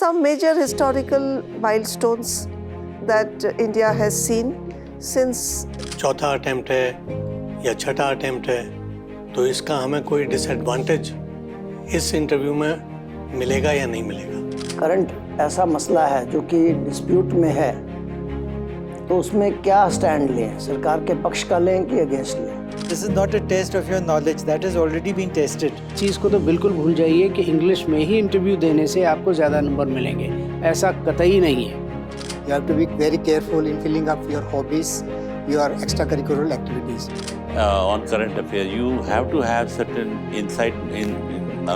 some major historical milestones that India has seen since चौथा attempt है या छठा अटेम्प्ट है, तो इसका हमें कोई डिसएडवांटेज इस इंटरव्यू में मिलेगा या नहीं मिलेगा? करंट ऐसा मसला है जो कि डिस्प्यूट में है, तो उसमें क्या स्टैंड लें? सरकार के पक्ष का लें कि अगेंस्ट लें? This is not a test of your knowledge, that has already been tested. चीज़ को तो बिल्कुल भूल जाइए कि इंग्लिश में ही इंटरव्यू देने से आपको ज़्यादा नंबर मिलेंगे, ऐसा कतई नहीं है। You have to be very careful in filling up your hobbies, your extracurricular activities. On current affairs, you have to have certain insight in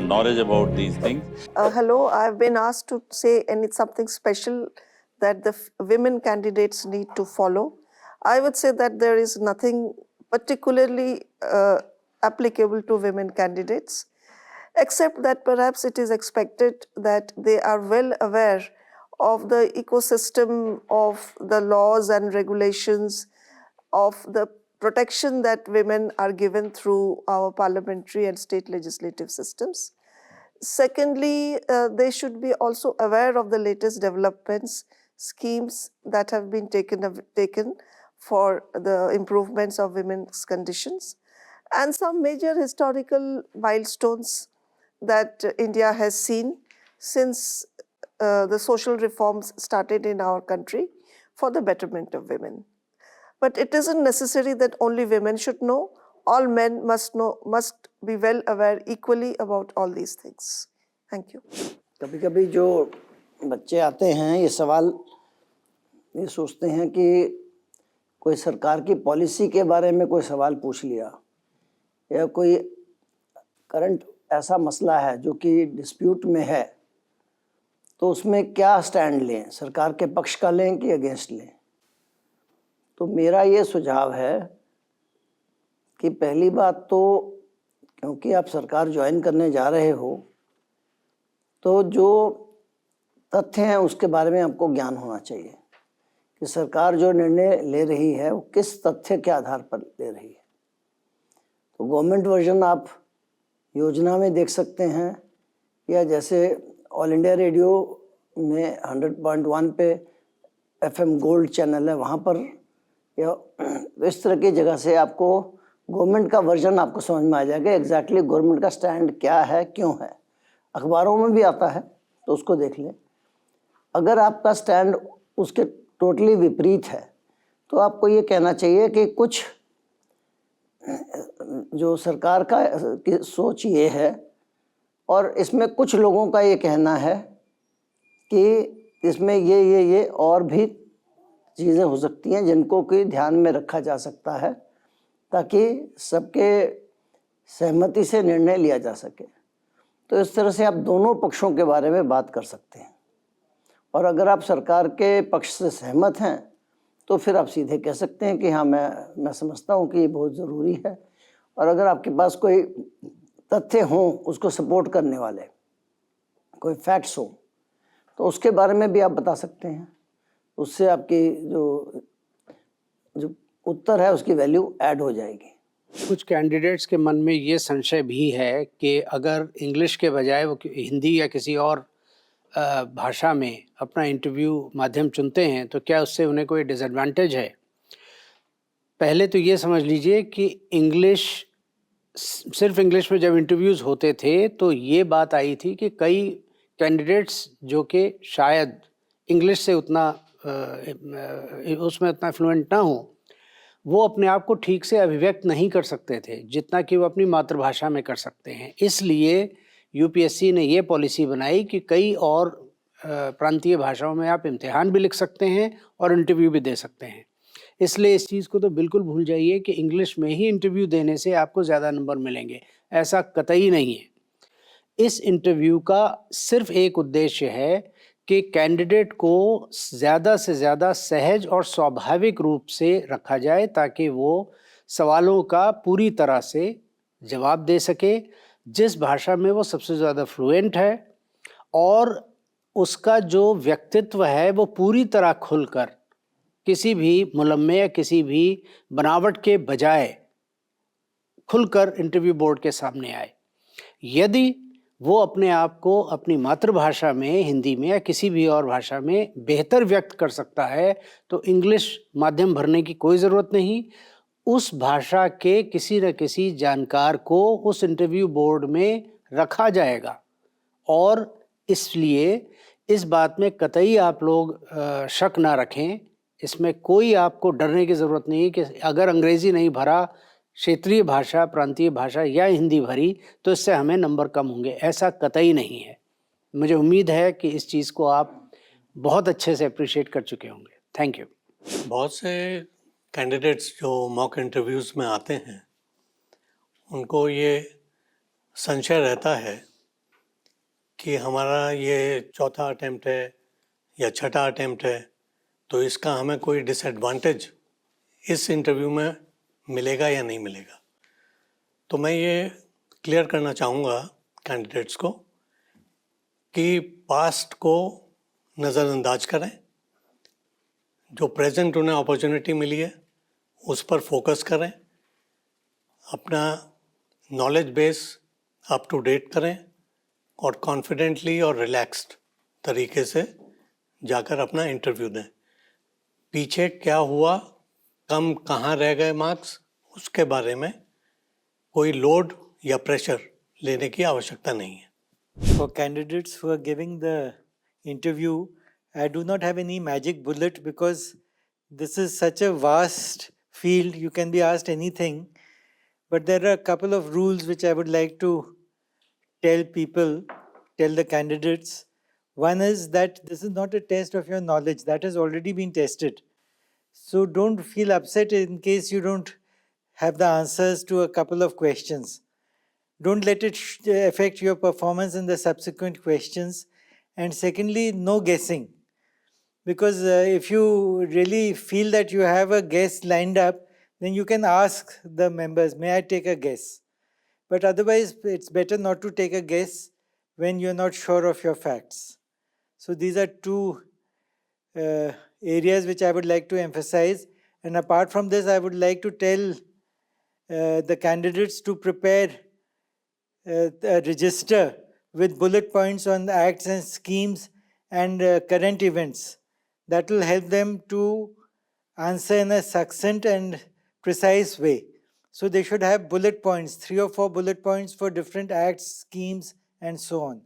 knowledge about these things. Hello, I've been asked to say something special that the women candidates need to follow. I would say that there is nothing particularly applicable to women candidates, except that perhaps it is expected that they are well aware of the ecosystem of the laws and regulations of the protection that women are given through our parliamentary and state legislative systems. Secondly, they should be also aware of the latest developments, schemes that have been taken for the improvements of women's conditions, and some major historical milestones that India has seen since the social reforms started in our country for the betterment of women. But it isn't necessary that only women should know. All men must be well aware equally about all these things. Thank you. कभी-कभी जो बच्चे आते हैं ये सवाल ये सोचते हैं कि कोई सरकार की पॉलिसी के बारे में कोई सवाल पूछ लिया या कोई करंट ऐसा मसला है जो कि डिस्प्यूट में है, तो उसमें क्या स्टैंड लें? सरकार के पक्ष का लें कि अगेंस्ट लें? तो मेरा ये सुझाव है कि पहली बात तो क्योंकि आप सरकार ज्वाइन करने जा रहे हो, तो जो तथ्य हैं उसके बारे में आपको ज्ञान होना चाहिए कि सरकार जो निर्णय ले रही है वो किस तथ्य के आधार पर ले रही है। तो गवर्नमेंट वर्जन आप योजना में देख सकते हैं, या जैसे ऑल इंडिया रेडियो में 100.1 पे FM गोल्ड चैनल है, वहाँ पर, या इस तरह की जगह से आपको गवर्नमेंट का वर्जन आपको समझ में आ जाएगा एग्जैक्टली गवर्नमेंट का स्टैंड क्या है, क्यों है। अखबारों में भी आता है तो उसको देख लें। अगर आपका स्टैंड उसके टोटली विपरीत है तो आपको ये कहना चाहिए कि कुछ जो सरकार का की सोच ये है और इसमें कुछ लोगों का ये कहना है कि इसमें ये और भी चीज़ें हो सकती हैं जिनको कि ध्यान में रखा जा सकता है ताकि सबके सहमति से निर्णय लिया जा सके। तो इस तरह से आप दोनों पक्षों के बारे में बात कर सकते हैं, और अगर आप सरकार के पक्ष से सहमत हैं तो फिर आप सीधे कह सकते हैं कि हाँ मैं समझता हूँ कि ये बहुत ज़रूरी है। और अगर आपके पास कोई तथ्य हों उसको सपोर्ट करने वाले, कोई फैक्ट्स हो, तो उसके बारे में भी आप बता सकते हैं। उससे आपकी जो उत्तर है उसकी वैल्यू ऐड हो जाएगी। कुछ कैंडिडेट्स के मन में ये संशय भी है कि अगर इंग्लिश के बजाय वो हिंदी या किसी और भाषा में अपना इंटरव्यू माध्यम चुनते हैं तो क्या उससे उन्हें कोई डिसएडवांटेज है। पहले तो ये समझ लीजिए कि सिर्फ इंग्लिश में जब इंटरव्यूज़ होते थे तो ये बात आई थी कि कई कैंडिडेट्स जो कि शायद इंग्लिश से उसमें उतना फ्लुएंट ना हो, वो अपने आप को ठीक से अभिव्यक्त नहीं कर सकते थे जितना कि वो अपनी मातृभाषा में कर सकते हैं। इसलिए UPSC ने ये पॉलिसी बनाई कि कई और प्रांतीय भाषाओं में आप इम्तिहान भी लिख सकते हैं और इंटरव्यू भी दे सकते हैं। इसलिए इस चीज़ को तो बिल्कुल भूल जाइए कि इंग्लिश में ही इंटरव्यू देने से आपको ज़्यादा नंबर मिलेंगे, ऐसा कतई नहीं है। इस इंटरव्यू का सिर्फ एक उद्देश्य है कि कैंडिडेट को ज़्यादा से ज़्यादा सहज और स्वाभाविक रूप से रखा जाए ताकि वो सवालों का पूरी तरह से जवाब दे सके जिस भाषा में वो सबसे ज़्यादा फ्लुएंट है, और उसका जो व्यक्तित्व है वो पूरी तरह खुलकर किसी भी मुलम्मे या किसी भी बनावट के बजाय खुलकर इंटरव्यू बोर्ड के सामने आए। यदि वो अपने आप को अपनी मातृभाषा में, हिंदी में या किसी भी और भाषा में बेहतर व्यक्त कर सकता है, तो इंग्लिश माध्यम भरने की कोई ज़रूरत नहीं। उस भाषा के किसी न किसी जानकार को उस इंटरव्यू बोर्ड में रखा जाएगा। और इसलिए इस बात में कतई आप लोग शक ना रखें, इसमें कोई आपको डरने की ज़रूरत नहीं है कि अगर अंग्रेज़ी नहीं भरा, क्षेत्रीय भाषा, प्रांतीय भाषा या हिंदी भरी, तो इससे हमें नंबर कम होंगे। ऐसा कतई नहीं है। मुझे उम्मीद है कि इस चीज़ को आप बहुत अच्छे से अप्रिशिएट कर चुके होंगे। Thank you. बहुत से कैंडिडेट्स जो मॉक इंटरव्यूज़ में आते हैं, उनको ये संशय रहता है कि हमारा ये चौथा अटेम्प्ट है या छठा अटेम्प्ट है, तो इसका हमें कोई डिसएडवांटेज इस इंटरव्यू में मिलेगा या नहीं मिलेगा। तो मैं ये क्लियर करना चाहूँगा कैंडिडेट्स को कि पास्ट को नज़रअंदाज करें, जो प्रेजेंट उन्हें अपॉर्चुनिटी मिली है उस पर फोकस करें, अपना knowledge base up to date करें और कॉन्फिडेंटली और रिलैक्स्ड तरीके से जाकर अपना इंटरव्यू दें। पीछे क्या हुआ, कम कहाँ रह गए मार्क्स, उसके बारे में कोई लोड या प्रेशर लेने की आवश्यकता नहीं है। For candidates who are giving the interview, I do not have any magic bullet because this is such a vast field. You can be asked anything. But there are a couple of rules which I would like to tell the candidates. One is that this is not a test of your knowledge. That has already been tested. So don't feel upset in case you don't have the answers to a couple of questions. Don't let it affect your performance in the subsequent questions. And secondly, no guessing. Because if you really feel that you have a guess lined up, then you can ask the members, may I take a guess? But otherwise, it's better not to take a guess when you're not sure of your facts. So these are two areas which I would like to emphasize. And apart from this, I would like to tell the candidates to prepare a register with bullet points on the acts and schemes and current events. That will help them to answer in a succinct and precise way. So they should have bullet points, 3 or 4 bullet points for different acts, schemes, and so on.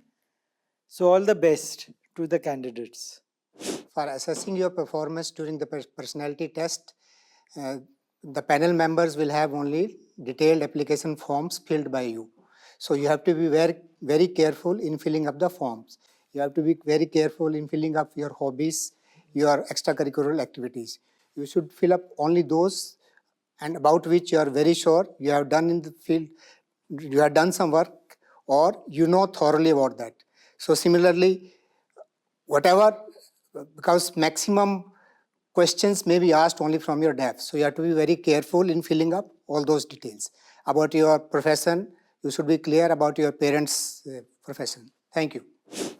So all the best to the candidates. For assessing your performance during the personality test, the panel members will have only detailed application forms filled by you. So you have to be very, very careful in filling up the forms. You have to be very careful in filling up your hobbies, your extracurricular activities. You should fill up only those and about which you are very sure you have done in the field, you have done some work or you know thoroughly about that. So similarly, whatever, because maximum questions may be asked only from your DAF. So you have to be very careful in filling up all those details. About your profession, you should be clear about your parents' profession. Thank you.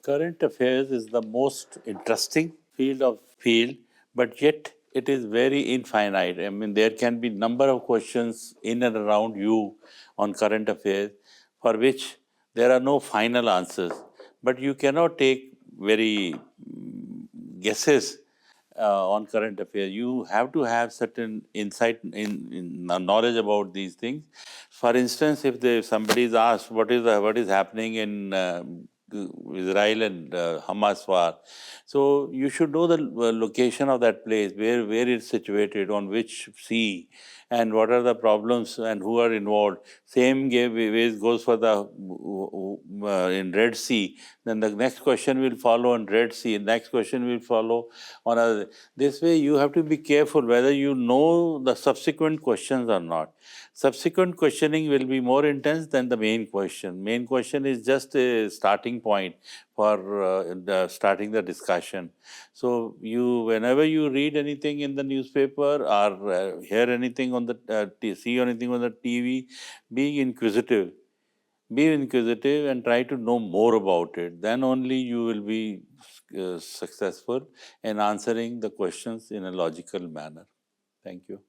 Current affairs is the most interesting field, but yet it is very infinite. I mean, there can be number of questions in and around you on current affairs for which there are no final answers. But you cannot take very guesses on current affairs. You have to have certain insight in knowledge about these things. For instance, if somebody is asked what is happening in Israel and Hamas war, so you should know the location of that place, where it's situated, on which sea, and what are the problems and who are involved. Same ways goes for the in Red Sea. Then the next question will follow on Red Sea. Next question will follow on other. This way you have to be careful whether you know the subsequent questions or not. Subsequent questioning will be more intense than the main question. Main question is just a starting point for starting the discussion. So whenever you read anything in the newspaper or hear anything on the see anything on the TV, be inquisitive. Be inquisitive and try to know more about it. Then only you will be successful in answering the questions in a logical manner. Thank you.